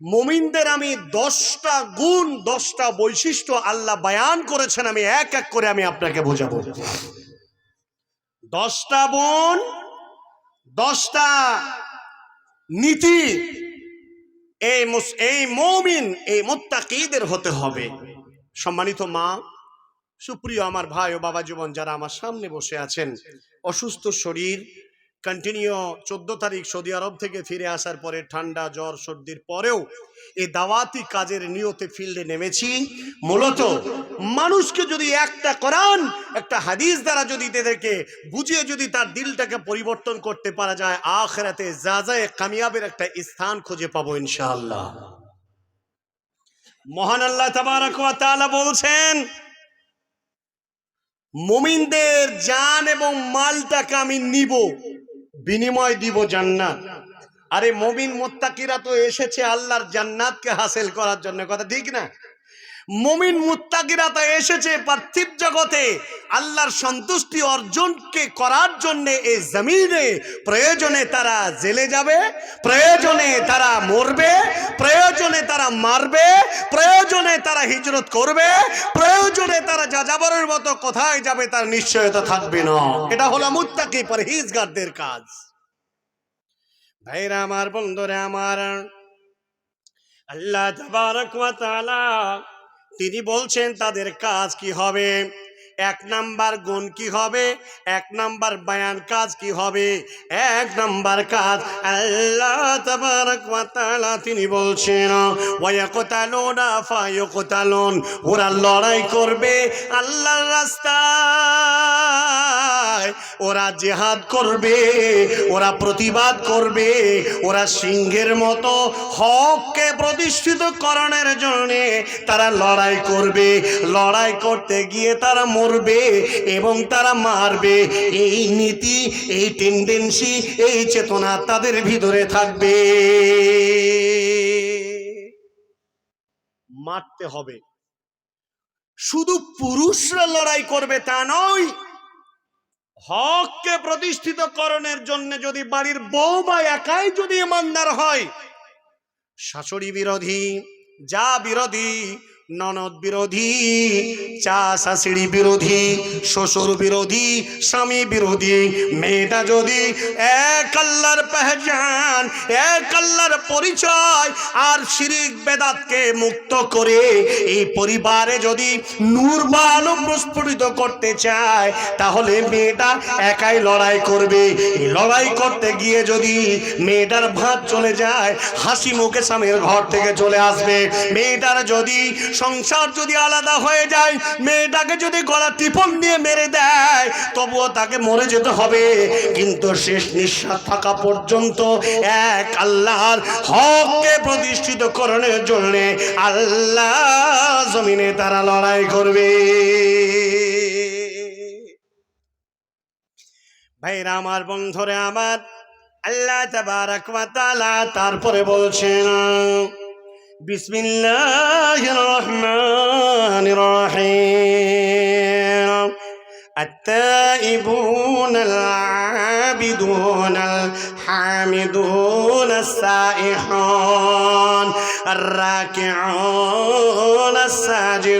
মুমিনদের আমি 10টা গুণ 10টা বৈশিষ্ট্য আল্লাহ বয়ান করেছেন, আমি এক এক করে আমি আপনাকে বোঝাবো। 10টা গুণ 10টা নীতি এই মুমিন এই মুত্তাকিদের হতে হবে। সম্মানিত মা, সুপ্রিয় আমার ভাই ও বাবা জীবন যারা আমার সামনে বসে আছেন, অসুস্থ শরীর, কন্টিনিউ 14 তারিখ সৌদি আরব থেকে ফিরে আসার পরে ঠান্ডা জ্বর সর্দির পরেও এই দাওয়াতি কাজের নিয়তে ফিল্ডে নেমেছি। মূলত মানুষকে যদি একটা কোরআন একটা হাদিস দ্বারা যদি তাদেরকে বুঝিয়ে যদি তার দিলটাকে পরিবর্তন করতে পারা যায়, আখিরাতে জাযায়ে কামিয়াবের একটা স্থান খুঁজে পাবো ইনশাআল্লাহ। মহান আল্লাহ তাবারক ওয়া তাআলা বলছেন, মুমিনদের জান এবং মালটাকে আমি নিব, বিনিময় দিব জান্নাত। আরে মুমিন মুত্তাকিরা তো এসেছে আল্লাহর জান্নাতকে হাসিল করার জন্য, কথা ঠিক না? মুমিন মুত্তাকিরা তো এসেছে পার্থিব জগতে আল্লাহর সন্তুষ্টি অর্জনকে করার জন্য। এই জমিনে প্রয়োজনে তারা জেলে যাবে, প্রয়োজনে তারা মরবে, প্রয়োজনে তারা মারবে, প্রয়োজনে তারা হিজরত করবে, প্রয়োজনে তারা যাযাবরের মতো কোথায় যাবে তার নিশ্চয়তা থাকবে না। এটা হলো মুত্তাকি পরহেজগারদের কাজ। ভাইরা আমার, বন্ধুরা আমার, আল্লাহ তাবারক ওয়া তাআলা তিনি বলছেন তাদের কাজ কি হবে, 1 নাম্বার গুণ কি হবে, 1 নাম্বার বয়ান কাজ কি হবে। 1 নাম্বার কাজ আল্লাহ তাবারক ওয়া তাআলা তিনি বলছেন ওয়ায়াকতালুনা ফায়াকতালুন, ওরা লড়াই করবে আল্লাহর রাস্তায়, ওরা জিহাদ করবে, ওরা প্রতিবাদ করবে, ওরা সিংহের মতো হককে প্রতিষ্ঠিত করণের জন্য তারা লড়াই করবে। লড়াই করতে গিয়ে তারা মরবে এবং তারা মারবে। এই নীতি, এই টেন্ডেন্সি, এই চেতনা তাদের ভিতরে থাকবে। মারতে হবে। শুধু পুরুষরা লড়াই করবে তা নয়, হককে প্রতিষ্ঠিত করণের জন্য যদি বাড়ির বউমা একাই যদি ইমানদার হয়, শাশুড়ি বিরোধী, যা বিরোধী, ননদ বিরোধী, চা শাশুড়ি বিরোধী, শ্বশুর বিরোধী, স্বামী বিরোধী, মেয়েটা যদি এক আল্লাহর পেহচান, এক আল্লাহর পরিচয় আর শিরিক বেদাতকে মুক্ত করে এই পরিবারে যদি নূর বা আলো প্রস্ফুটিত করতে চায়, তাহলে মেয়েটা একাই লড়াই করবে। এই লড়াই করতে গিয়ে যদি মেয়েটার ভাত চলে যায়, হাসি মুখে স্বামীর ঘর থেকে চলে আসবে। মেয়েটার যদি সংসার যদি আলাদা হয়ে যায়, মেয়েটাকে যদি গলা টিপন দিয়ে মেরে দেয়, তবুও তাকে মরে যেতে হবে, কিন্তু শেষ নিঃশ্বাস থাকা পর্যন্ত এক আল্লাহর হককে প্রতিষ্ঠিত করণের জন্য আল্লাহ জমিনে তারা লড়াই করবে। ভাইরা আমার, বন্ধুরে আমার, আল্লাহ তাবারক ওয়া তাআলা তারপরে বলছেন বিসমিল্লাহির রহমানির রহিম التائبون العابدون الحامدون السائحون الراكعون الساجدون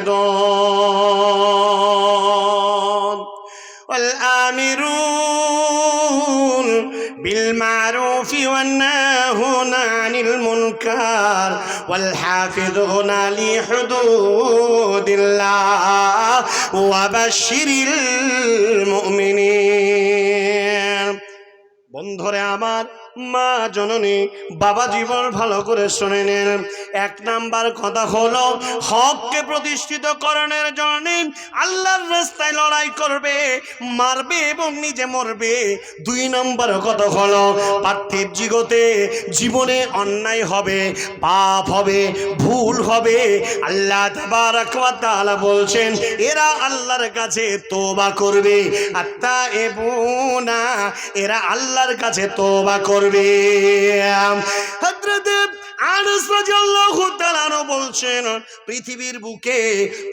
والآمرون بالمعروف والناهون عن المنكر والحافظون لحدود الله وبشر المؤمنين। বন্ধুরে আমার, মা জননী, বাবা জীবন ভালো করে শুনে নেন। 1 নাম্বার কথা হলো হককে প্রতিষ্ঠিত করণের জন্য আল্লাহর রাস্তায় লড়াই করবে, মারবে এবং নিজে মরবে। 2 নাম্বার কথা হলো পার্থিব জগতে জীবনে অন্যায় হবে, পাপ হবে, ভুল হবে, আল্লাহ তাবারক ওয়া তাআলা বলছেন এরা আল্লাহর কাছে তওবা করবে। আত্তাইবুনা, এরা আল্লাহর কাছে তওবা করবে। হযরত আনাস রাদিয়াল্লাহু তাআলা বলছেন পৃথিবীর বুকে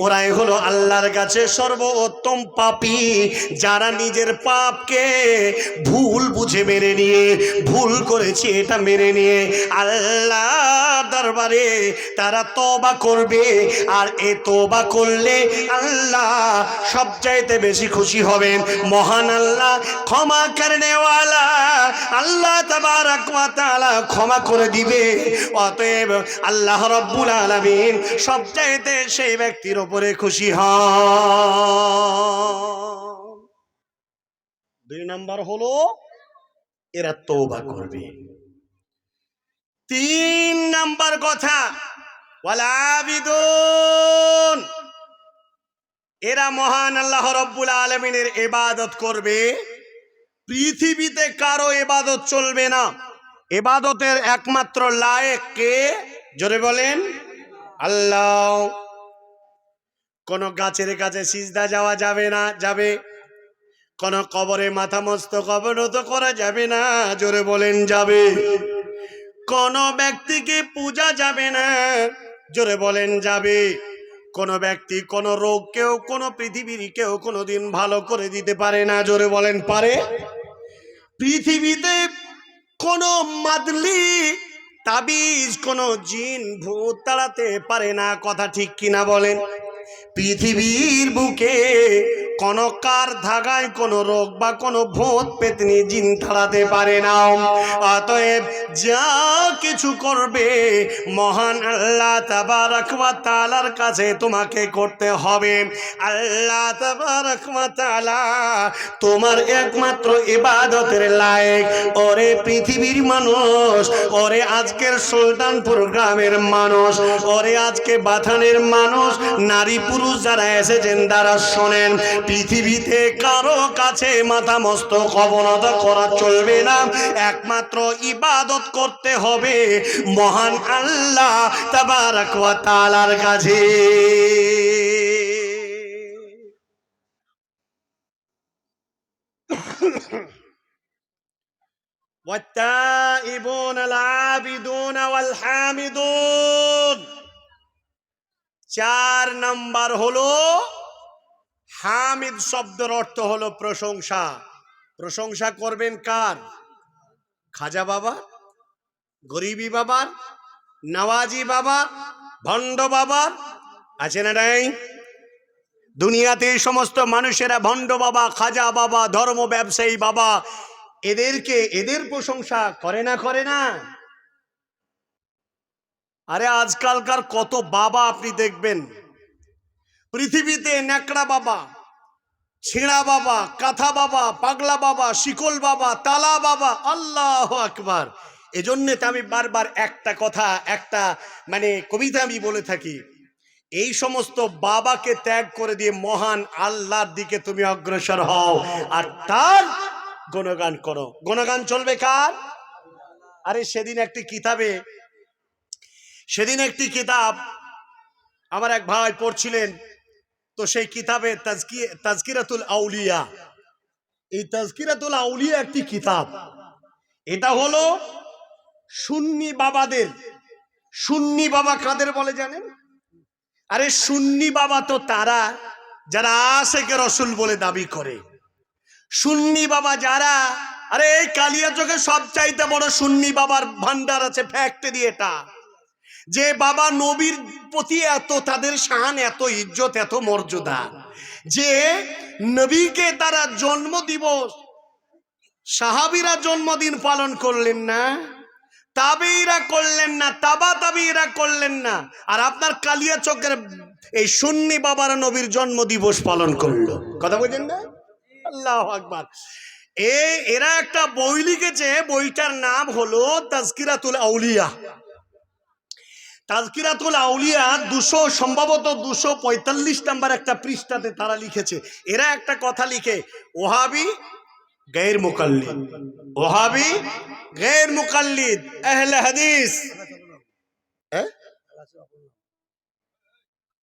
ওরাই হলো আল্লাহর কাছে সর্বোত্তম পাপী, যারা নিজের পাপকে ভুল বুঝে মেনে নিয়ে, ভুল করেছে এটা মেনে নিয়ে আল্লাহ দরবারে তারা তওবা করবে। আর এ তওবা করলে আল্লাহ সবচাইতে বেশি খুশি হবেন। মহান আল্লাহ ক্ষমা করনেওয়ালা, আল্লাহ তাবারক ওয়া তাআলা ক্ষমা করে দিবে। অতএব আল্লাহ রাব্বুল আলামিন সবচাইতে সেই ব্যক্তির উপরে খুশি হন। 2 নাম্বার হলো এরা তওবা করবে। 3 নাম্বার কথা, ওয়াল আবিদুন, এরা মহান আল্লাহ রাব্বুল আলামিনের ইবাদত করবে। পৃথিবীতে কারো ইবাদত চলবে না। ইবাদতের একমাত্র লায়েক কে? জোরে বলেন আল্লাহ। কোন গাছের কাছে সিজদা যাওয়া যাবে না, যাবে? কোন কবরে মাথা মস্তক অবনত করা যাবে না, জোরে বলেন যাবে? কোন ব্যক্তিকে পূজা যাবে না, জোরে বলেন যাবে? কোন ব্যক্তি কোন রোগ কেউ কোন পৃথিবীর কেউ কোনদিন ভালো করে দিতে পারে না, জোরে বলেন পারে? পৃথিবীতে কোন মাদলি তাবিজ কোন জিন ভূত তাড়াতে পারে না, কথা ঠিক কিনা বলেন? পৃথিবীর বুকে কোন কার ধাগায় কোন রোগ বা কোন ভূত পেতনি জিন তাড়াতে পারে না। অতএব যা কিছু করবে মহান আল্লাহ তাবারক ওয়া তাআলার কাছে তোমাকে করতে হবে। আল্লাহ তাবারক ওয়া তাআলা তোমার একমাত্র ইবাদতের লায়েক। ওরে পৃথিবীর মানুষ, ওরে আজকের সুলতানপুর গ্রামের মানুষ, ওরে আজকে বাথানের মানুষ, নারী পুরুষ যারা এসেছেন তারা শোনেন, পৃথিবীতে কারো কাছে মাথা মস্তক অবনত করা চলবে না। একমাত্র ইবাদত করতে হবে মহান আল্লাহ তাবারক ওয়া তাআলার কাছে। والتائبون العابدون والحامدون। 4 নাম্বার হলো হামিদ শব্দের অর্থ হলো প্রশংসা। প্রশংসা করবেন কার? খাজা বাবা, গরিবী বাবা, নওয়াজি বাবা, ভণ্ড বাবা, আছে না নাই? দুনিয়াতে এই সমস্ত মানুষেরা ভণ্ড বাবা, খাজা বাবা, ধর্ম ব্যবসায়ী বাবা, এদের প্রশংসা করে না, করে না? আরে আজকালকার কত বাবা আপনি দেখবেন পৃথিবীতে, ন্যাকড়া বাবা, ছেঁড়া বাবা, কাঁথা বাবা, পাগলা বাবা, শিকল বাবা, তালা বাবা, আল্লাহু আকবার। এজন্য আমি বারবার একটা কথা, একটা কবিতা আমি বলে থাকি, এই সমস্ত বাবাকে ত্যাগ করে দিয়ে মহান আল্লাহর দিকে তুমি অগ্রসর হও আর তার গুণগান করো। গুণগান চলবে কার? আরে সেদিন একটি কিতাব আমার এক ভাই পড়ছিলেন, তো সেই কিতাবে তাজকিরাতুল আউলিয়া, এই তাজকিরাতুল আউলিয়া একটি কিতাব। এটা হলো সুন্নি বাবাদের। সুন্নি বাবা কাদের বলে জানেন? আরে সুন্নি বাবা তো তারা যারা আশেকে রসুল বলে দাবি করে। সুন্নি বাবা যারা, আরে এই কালিয়াচকে সবচাইতে বড় সুন্নি বাবার ভান্ডার আছে, ফ্যাক্টরি এটা। যে বাবা নবীর প্রতি এত তাদের শান, এত ইজ্জত, এত মর্যাদা, যে নবীকে তারা জন্ম দিবস, সাহাবীরা জন্মদিন পালন করলেন না, তাবেঈরা করলেন না, তাবিঈরা করলেন না, আর আপনার কালিয়াচকের এই সুন্নি বাবারা নবীর জন্ম দিবস পালন করলো। কথা বলেন না? আল্লাহু আকবার। এরা একটা বই লিখেছে, বইটার নাম হলো তাজকিরাতুল আউলিয়া। তাজকিরাতুল আউলিয়া সম্ভবত 245 নাম্বার একটা পৃষ্ঠাতে তারা লিখেছে। এরা একটা কথা লিখে, ওহাবি গैर মুকাল্লিদ, ওহাবি গैर মুকাল্লিদ আহলে হাদিস।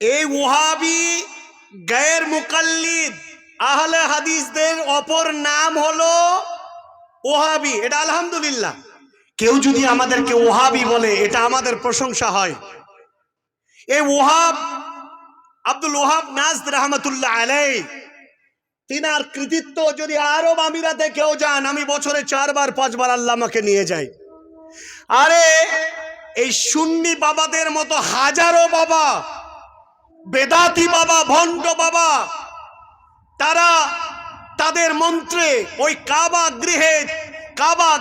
এই ওহাবি গैर মুকাল্লিদ আহলে হাদিসদের অপর নাম হলো ওহাবি। এটা আলহামদুলিল্লাহ, কেউ যদি আমাদেরকে ওহাবি বলে এটা আমাদের প্রশংসা হয়। এই ওহাব, আব্দুল ওহাব নাজদ রহমতুল্লাহ আলাইহি, তিনার কৃতিত্ব যদি আরব আমিরাতে কেউ যান, আমি বছরে 4 বার 5 বার আল্লাহ আমাকে নিয়ে যাই। আরে এই সুন্নি বাবাদের মতো হাজারো বাবা, বেদাতি বাবা, ভণ্ড বাবা, তারা তাদের মন্ত্রে ওই কাবা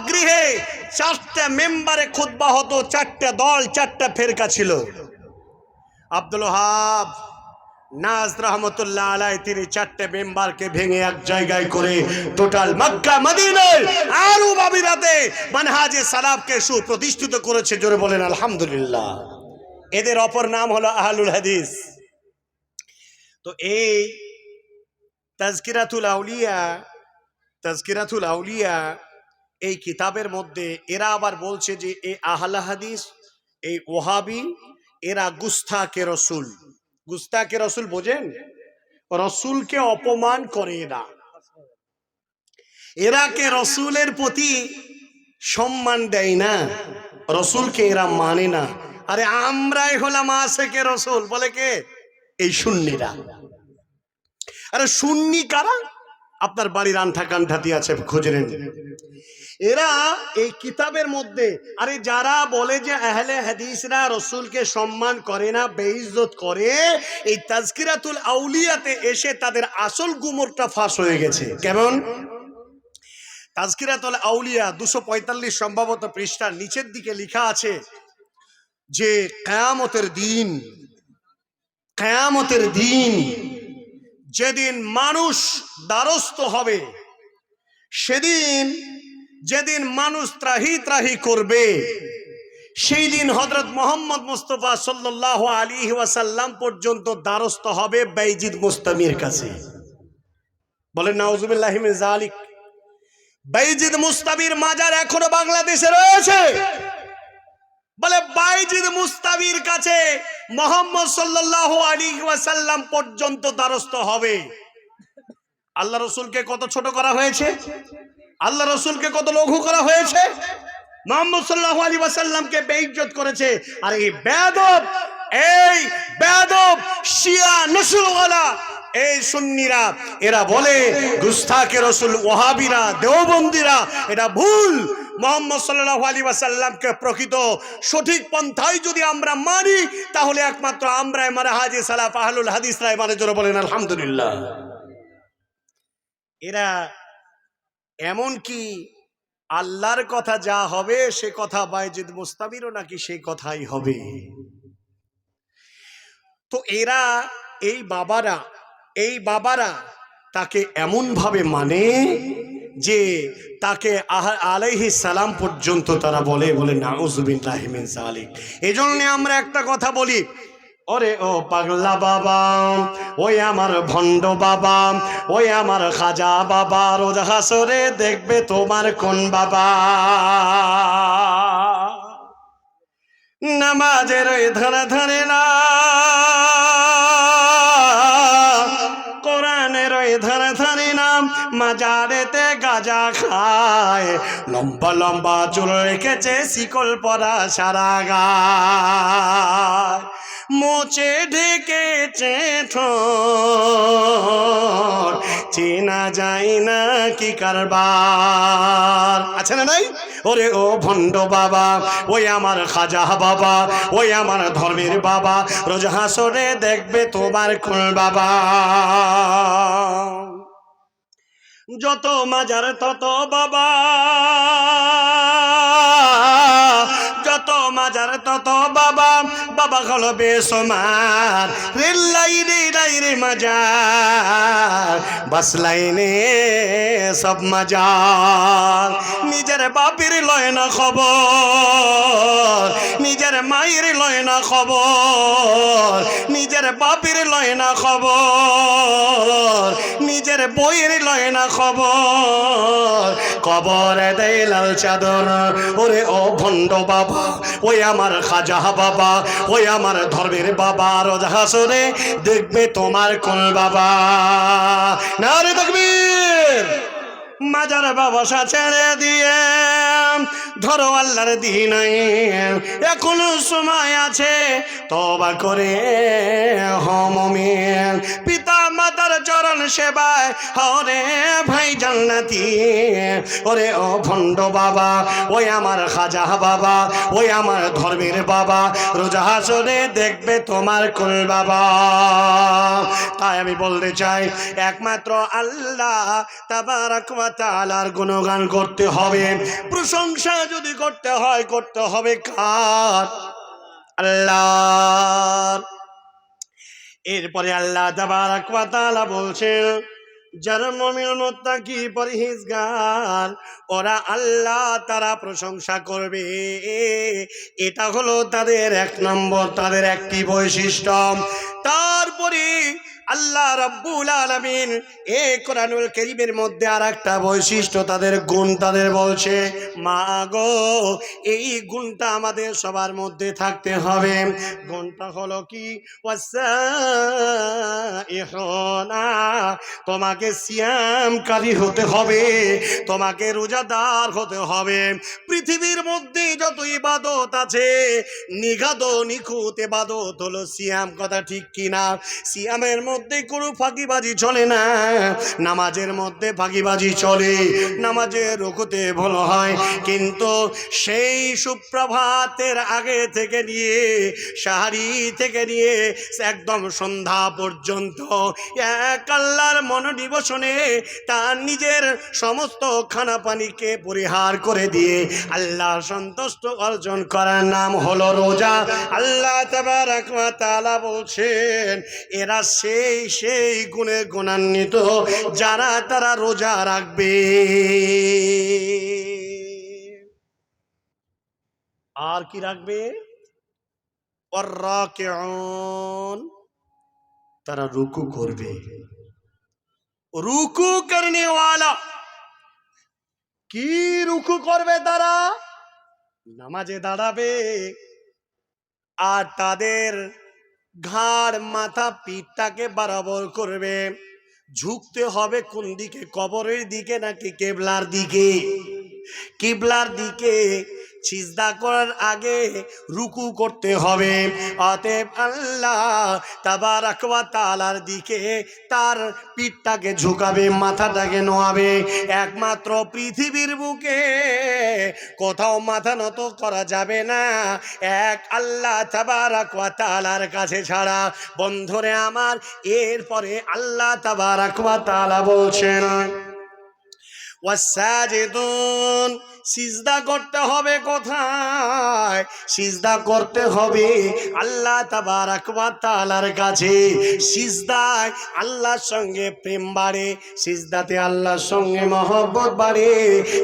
গৃহে 4টে মেম্বারে খুতবা হতো, 4টে দল, 4টে ফেরকা ছিল। আব্দুল ওহাব নাজদ রহমতুল্লাহ আলাইহি তিনি 4টে মেম্বারকে ভেঙে এক জায়গায় করে টোটাল মক্কা মদিনায় আরব আমিরাতে মানহাজে সালাফকে সুপ্রতিষ্ঠিত করেছে। জোরে বলেন আলহামদুলিল্লাহ। এদের অপর নাম হলো আহলুল হাদিস। তো এই তাজকিরাতুল আউলিয়া এই কিতাবের মধ্যে এরা আবার বলছে যে এই আহলে হাদিস, এই ওহাবি, এরা গুস্তাকে রসুল। গুস্তাকে রসুল বোঝেন? রসুলকে অপমান করে এরা কে রসুলের প্রতি সম্মান দেয় না, রসুলকে এরা মানে না। আরে আমরাই হলাম আশেকে রসুল, বলে কে? এই সুন্নিরা। আরে সুন্নি কারা? আপনার বাড়ির আন্ঠা কান্ঠাতি আছে, খুঁজে নেন। এরা এই কিতাবের মধ্যে, আরে যারা বলে যে আহলে হাদিসরা রসুলকে সম্মান করে না, বেইজ্জত করে, এই তাজকিরাতুল আউলিয়াতে এসে তাদের আসল গুমরটা ফাঁস হয়ে গেছে। কেমন? তাজকিরাতুল আউলিয়া 245 সম্ভবত পৃষ্ঠার নিচের দিকে লেখা আছে যে কিয়ামতের দিন যেদিন মানুষ দ্বারস্থ হবে, যেদিন মানুষ ত্রাহি করবে, সেই দিন হযরত মুহাম্মদ মুস্তাফা সাল্লাল্লাহু আলাইহি ওয়াসাল্লাম পর্যন্ত দ্বারস্থ হবে বাইজিদ মুস্তামির কাছে। বলেন নাউজুবিল্লাহি মিন যালিক। বাইজিদ মুস্তামির মাজার এখনো বাংলাদেশে রয়েছে। বলে বাইজিদ মুস্তামির কাছে মুহাম্মদ সাল্লাল্লাহু আলাইহি ওয়াসাল্লাম পর্যন্ত দ্বারস্থ হবে। আল্লাহ রাসূলকে কত ছোট করা হয়েছে, আল্লাহ রাসূলকে কত লঘু করা হয়েছে, মুহাম্মদ সাল্লাল্লাহু আলাইহি ওয়াসাল্লামকে বেইজ্জত করেছে। আর এই বেয়াদব শিয়া নসলওয়ালা এই সুন্নিরা, এরা বলে গুস্তাকে রসুল, ওয়াহাবিরা, দেওবন্দিরা, এটা ভুল। মুহাম্মদ সাল্লাল্লাহু আলাইহি ওয়াসাল্লামকে প্রকৃত সঠিক পন্থায় যদি আমরা মানি, তাহলে একমাত্র আমরাই মানহাজে সালাফ আহলুল হাদিসরাই মানে। জোরে বলেন আলহামদুলিল্লাহ। এরা এমন কি আল্লাহর কথা যা হবে সে কথা বাইজিদ মুস্তামিরও নাকি সেই কথাই হবে। তো এরা এই বাবারা তাকে এমন ভাবে মানে যে তাকে আলাইহিস সালাম পর্যন্ত তারা বলে নাউজুবিল্লাহি মিন যালিক। এজন্য আমরা একটা কথা বলি, ওরে ও পাগলা বাবা, ওই আমার ভণ্ড বাবা, ওই আমার খাজা বাবা, রোজ হাসরে দেখবে তোমার কোন বাবা। নামাজের ধরে না, কোরআনের ধরে না, মাজারেতে গাজা খায়, লম্বা লম্বা চুল রেখেছে, শিকল পরা সারা গায়, মোচে ঢেকেছে ঠোঁট, চেনা যায় না কি কারবার। আছে না নাই? ওরে ও ভণ্ড বাবা, ওই আমার খাজা বাবা, ওই আমার ধর্মের বাবা, রোজ হাসরে দেখবে তোমার কোন বাবা। যত মাজার তত বাবা, যত মাজার তত বাবা, বাবা হলো বেসমার। রেল লাইনে মাজার, বাস লাইনে সব মাজার। নিজের বাপের লয় না খবর, নিজের মায়ের লয় না খবর, নিজের বাপের লয় না খবর, নিজের বইয়ের লয় না খবর, কবরে দেয় লাল চাদর। ওরে ও ভণ্ড বাবা, ওই আমার খাজা বাবা, ওই আমার ধর্মের বাবা, রোজ হাসরে দেখবে তোমার কোন বাবা। নারে তাকবীর, মাজার ব্যবসা ছেড়ে দিয়ে ধরো আল্লাহর দিন, এখনো সময় আছে তওবা করে হও মুমিন। পিতা মাতার চরণ সেবায় হরে ভাই জান্নাতি। ওরে ও ভণ্ড বাবা, ওই আমার খাজা বাবা, ওই আমার ধর্মের বাবা, রোজা হাসরে দেখবে তোমার কুল বাবা। তাই আমি বলতে চাই, একমাত্র আল্লাহ তাবারাক ওয়া তাআলার গুণগান করতে হবে। প্রশংসা যদি করতে হয়, করতে হবে কার? আল্লাহ। এরপরে আল্লাহ তাবারাক ওয়া তাআলা বলছেন, যারা মুমিন মুত্তাকি পরহেজগার, ওরা আল্লাহ তারা প্রশংসা করবে। এটা হলো তাদের এক নম্বর, তাদের একটি বৈশিষ্ট্য। তারপরে আল্লাহ রাব্বুল আলামিন এই কোরআনুল কারীমের মধ্যে আরেকটা বৈশিষ্ট্য, তাদের গুণ তাদের বলছে, মা গো এই গুণটা আমাদের সবার মধ্যে থাকতে হবে। গুণটা হলো কি? ওয়াসাইহুনা, তোমাকে সিয়ামকারী হতে হবে, তোমাকে রোজাদার হতে হবে। পৃথিবীর মধ্যে যত ইবাদত আছে, নিগাদ নিখুঁত ইবাদত হলো সিয়াম। কথা ঠিক কিনা? সিয়ামের মধ্যে কোনো ফাঁকিবাজি চলে না, নামাজের মধ্যে ফাঁকিবাজি চলে, নামাজের রুকুতে ভুল হয়, কিন্তু সেই সুপ্রভাতের আগে থেকে নিয়ে সাহারি থেকে নিয়ে একদম সন্ধ্যা পর্যন্ত এক আল্লাহর মনোনিবেশনে তার নিজের সমস্ত খানা পানিকে পরিহার করে দিয়ে আল্লাহ সন্তুষ্ট অর্জন করার নাম হলো রোজা। আল্লাহ তাবারাক ওয়া তাআলা বলছেন, এরা সেই গুণে গুণান্বিত যারা তারা রোজা রাখবে। আর কি রাখবে? ওয়াররাকিউন, তারা রুকু করবে। রুকু করনে ওয়ালা, কি রুকু করবে? তারা নামাজে দাঁড়াবে আর তাদের ঘাড় মাথা পিঠটাকে বরাবর করবে। ঝুঁকতে হবে কোন দিকে? কবরের দিকে নাকি কিবলার দিকে? কিবলার দিকে। সিজদা করার আগে রুকু করতে হবে। অতএব আল্লাহ তাবারাক ওয়া তাআলার দিকে তার পিঠটাকে ঝুঁকাবে, মাথাটাকে নোয়াবে। একমাত্র পৃথিবীর বুকে কোথাও মাথা নত করা যাবে না এক আল্লাহ তাবারাক ওয়া তাআলার কাছে ছাড়া। বন্ধুরে আমার, এরপরে আল্লাহ তাবারাক ওয়া তাআলা বলছেন, ওয়াসাজিদুন, সিজদা করতে হবে কোথায়? সিজদা করতে হবে আল্লাহ তাবারাক ওয়া তাআলার কাছে। সিজদায় আল্লাহর সঙ্গে প্রেম বাড়ে, সিজদাতে আল্লাহর সঙ্গে মহব্বত বাড়ে,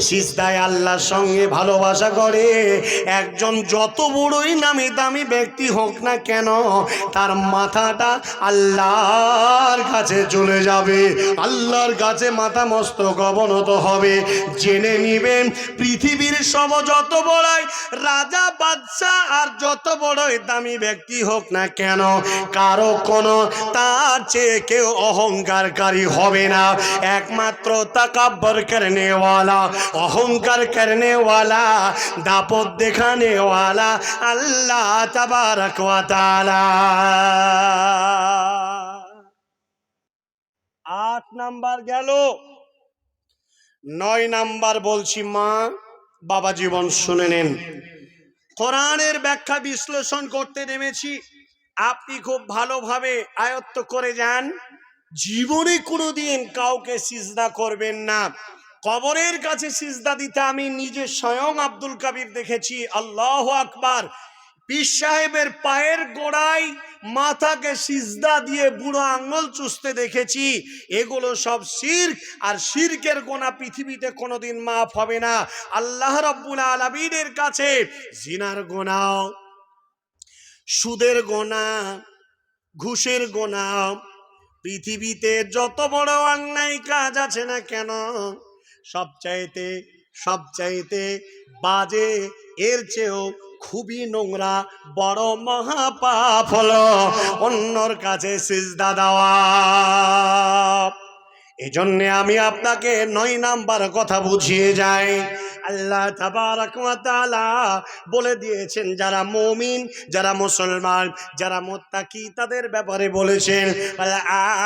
সিজদায় আল্লাহর সঙ্গে ভালোবাসা করে। একজন যত বড়ই নামি দামি ব্যক্তি হোক না কেন, তার মাথাটা আল্লাহর কাছে চলে যাবে, আল্লাহর কাছে মাথা মস্তক অবনত হবে। জেনে নিবেন, পৃথিবীর সব যত বড়ই রাজা বাদশাহ আর যত বড়ই দামি ব্যক্তি হোক না কেন, কারো কোনো তার চেয়ে কেউ অহংকারকারী হবে না। একমাত্র তাকাব্বর করনে ওয়ালা, অহংকার করনে ওয়ালা, দাপট দেখানে ওয়ালা আল্লাহ তাবারাক ওয়া তাআলা। 8 নাম্বার গেল। 9 নাম্বার বলছি, মা বাবা জীবন শুনে নেন। কোরআনের ব্যাখ্যা বিশ্লেষণ করতে নেমেছি, আপনি খুব ভালোভাবে আয়ত্ত করে যান। জীবনে কোনোদিন কাউকে সিজদা করবেন না। কবরের কাছে সিজদা দিতে আমি নিজে স্বয়ং আব্দুল কাবির দেখেছি। আল্লাহু আকবার। পীর সাহেবের পায়ের গোড়ায় মাথাকে সিজদা দিয়ে বুড়ো আঙ্গুল চুষতে দেখেছি। এগুলো সব শিরক, আর শিরকের গোনা পৃথিবীতে কোনোদিন মাফ হবে না আল্লাহ রাব্বুল আলামিনের কাছে। জিনার গোনা, সুদের গোনা, ঘুষের গোনা, পৃথিবীতে যত বড় অন্যায় কাজ আছে না কেন, সবচাইতে বাজে, এর চেয়েও খুবই নোংরা বড় মহাপাপ হলো অন্যর কাছে সিজদা দেওয়া। এজন্য আমি আপনাকে 9 নাম্বার কথা বুঝিয়ে যাই। আল্লাহ তাবারক ওয়া তাআলা বলে দিয়েছেন যারা মুমিন, যারা মুসলমান, যারা মুত্তাকি তাদের ব্যাপারে বলেছেন আল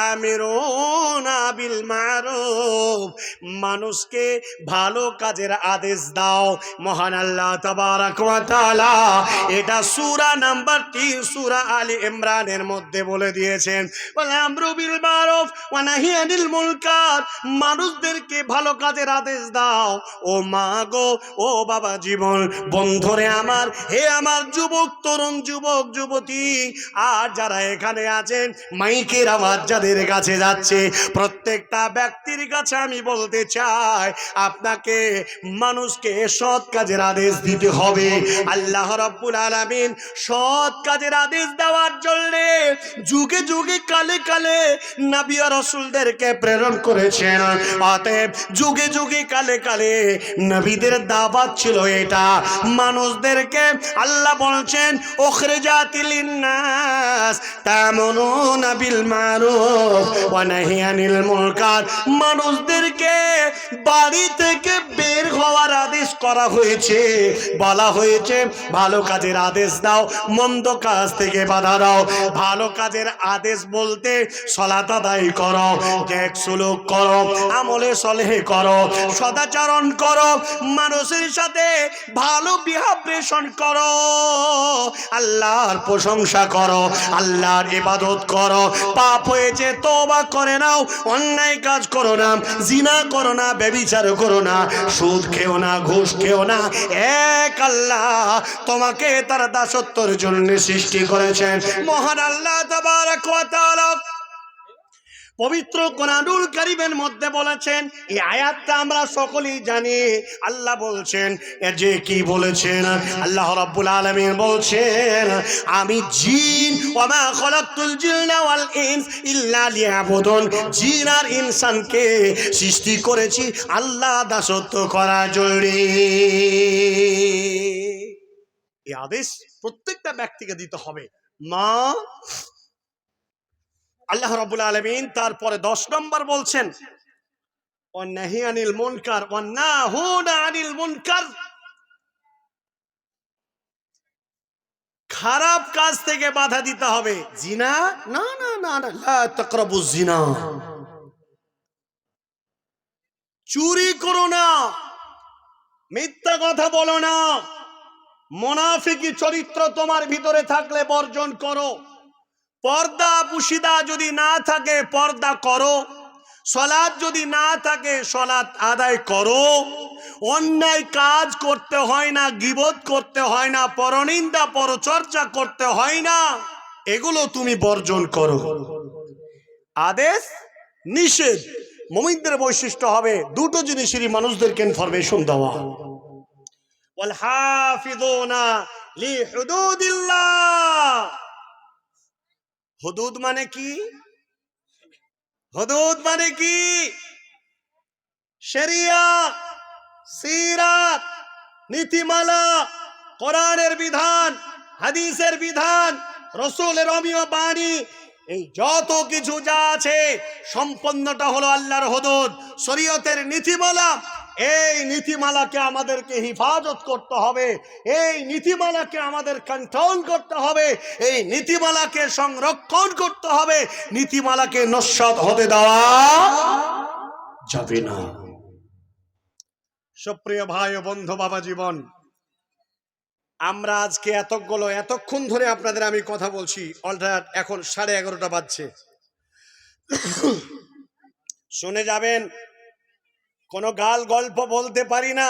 আমিরুনা বিল মারুফ, মানুষকে ভালো কাজের আদেশ দাও। মহান আল্লাহ তাবারক ওয়া তাআলা এটা সূরা নাম্বার 3 সূরা আলী ইমরানের মধ্যে বলে দিয়েছেন ওয়াল আমরু বিল মারুফ ওয়া নাহি আনিল মুনকার, মানুষদেরকে ভালো কাজের আদেশ দাও। ও মা গো, ও বাবা জীবন বন্ধুরে আমার, হে আমার যুবক তরুণ, যুবক যুবতী, আর যারা এখানে আছেন মাইকের আওয়াজ যাদের কাছে যাচ্ছে, প্রত্যেকটা ব্যক্তির কাছে আমি বলতে চাই আপনাকে মানুষকে সৎ কাজের আদেশ দিতে হবে। আল্লাহ রাব্বুল আলামিন সৎ কাজের আদেশ দেওয়ার জন্য যুগে যুগে কালে কালে নবী ও রাসূলদেরকে প্রেরণ করেছেন। অতএব যুগে যুগে কালে কালে নবীদের দাওয়াত ছিল এটা, মানুষদেরকে আল্লাহ বলছেন উখরিজাতিল লিন্নাস তা'মুরুনা বিল মারুফ ওয়া নাহি আনিল মুনকার, মানুষদেরকে বাড়ি থেকে বের হওয়ার আদেশ করা হয়েছে, বলা হয়েছে ভালো কাজের আদেশ দাও, মন্দ কাজ থেকে বাধা দাও। ভালো কাজের আদেশ বলতে সালাত আদায় করো, নেক সুলুক করো, আমলে সলেহ করো, সদাচরণ করো, মানুষের সাথে ভালো বিহেভিয়ার করো, আল্লাহর প্রশংসা করো, আল্লাহর ইবাদত করো। পাপ হয়েছে তওবা করে নাও, অন্যায় কাজ করো না, জিনা করো না, ব্যভিচার করো না, সুদ খেও না, ঘুষ খেও না। এক আল্লাহ তোমাকে তার দাসত্বের জন্য সৃষ্টি করেছেন। মহান আল্লাহ তাবারক ওয়া তাআলা পবিত্র কোরআনুল কারীমের মধ্যে বলেছেন, এই আয়াতটা আমরা সকলেই জানি। আল্লাহ বলছেন যে কি বলেছেন, আল্লাহ রাব্বুল আলামিন বলছেন আমি জিন ওয়া মা খালাকতুল জিন্না ওয়াল ইনস ইল্লা লিয়াবুদুন, জিন আর ইনসানকে সৃষ্টি করেছি আল্লাহ দাসত্ব করার জন্য। এই আদেশ প্রত্যেকটা ব্যক্তিকে দিতে হবে। মা আল্লাহ রাব্বুল আলামিন তারপরে 10 নম্বর বলছেন ওয়া নাহি আনিল মুনকার ওয়া নাহুনা আনিল মুনকার, খারাপ কাজ থেকে বাধা দিতে হবে। জিনা না না না না, লা তাকরাবুজ জিনা, চুরি করো না, মিথ্যা কথা বলো না, মুনাফিকি চরিত্র তোমার ভিতরে থাকলে বর্জন করো। পর্দা পুশিদা যদি না থাকে পর্দা করো, সালাত যদি না থাকে সালাত আদায় করো। অন্যায় কাজ করতে হয় না, গীবত করতে হয় না, পরনিন্দা পরচর্চা করতে হয় না, এগুলো তুমি বর্জন করো। আদেশ নিষেধ। মুমিনদের বৈশিষ্ট্য হবে দুটো জিনিসেরই মানুষদেরকে ইনফরমেশন দেওয়া। ওয়াল হাফিজুনা লিহুদুদিল্লাহ, হুদুদ মানে কি? হুদুদ মানে কি? শরিয়াত, সিরাত, নীতিমালা, কোরআনের বিধান, হাদিসের বিধান, রাসূলের অমীয় বাণী, এই যত কিছু যা আছে সম্পূর্ণটা হলো আল্লাহর হুদুদ, শরীয়তের নীতিমালা। এই নীতিমালাকে আমাদেরকে হিফাজত করতে হবে, এই নীতিমালাকে আমাদের কন্ট্রোল করতে হবে, এই নীতিমালাকে সংরক্ষণ করতে হবে, নীতিমালাকে নস্যাৎ হতে দেওয়া যাবে না। সুপ্রিয় ভাই ও বন্ধু বাবা জীবন, আমরা আজকে এতক্ষণ ধরে আপনাদের আমি কথা বলছি, অলরেডি এখন 11:30 বাজছে। শুনে যাবেন, কোনো গাল গল্প বলতে পারি না,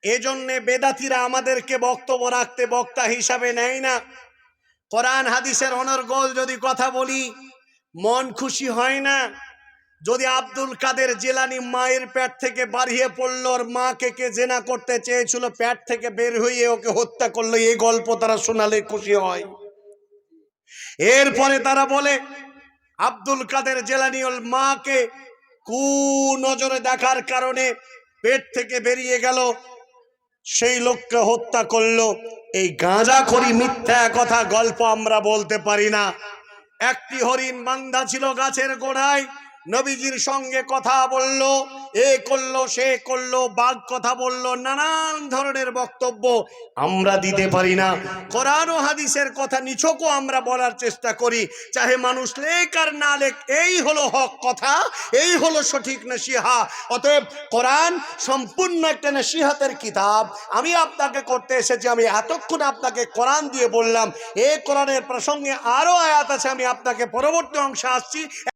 এজন্যে বেদাতিরা আমাদেরকে বক্তব্য রাখতে বক্তা হিসাবে নেয় না। কোরআন হাদিসের অনর্গল যদি কথা বলি মন খুশি হয় না। যদি আব্দুল কাদের জিলানী মায়ের পেট থেকে বাড়িয়ে পড়ল, ওর মাকে কে জেনা করতে চেয়েছিল, পেট থেকে বের হয়ে ওকে হত্যা করলো, এই গল্প তারা শোনালে খুশি হয়। এরপরে তারা বলে আব্দুল কাদের জিলানী ওর মাকে কুনজরে দেখার কারণে পেট থেকে বেরিয়ে গেল, সেই লোককে হত্যা করলো। এই গাঁজাখড়ি মিথ্যা কথা গল্প আমরা বলতে পারি না। একটি হরিণ বান্ধা ছিল গাছের গোড়ায়, নবীজির সঙ্গে কথা বলল, এ করলো সে করলো, বাগ কথা বলল, নানান ধরনের বক্তব্য আমরা দিতে পারি না। কোরআন ও হাদিসের কথা নিছকও আমরা বলার চেষ্টা করি, চাহে মানুষ লেখ আর না লেখ, এই হলো হক কথা, এই হলো সঠিক নসিহা। অতএব কোরআন সম্পূর্ণ একটা নসিহতের কিতাব। আমি আপনাকে করতে এসেছি, আমি এতক্ষণ আপনাকে কোরআন দিয়ে বললাম, এই কোরআনের প্রসঙ্গে আরো আয়াত আছে, আমি আপনাকে পরবর্তী অংশে আসছি।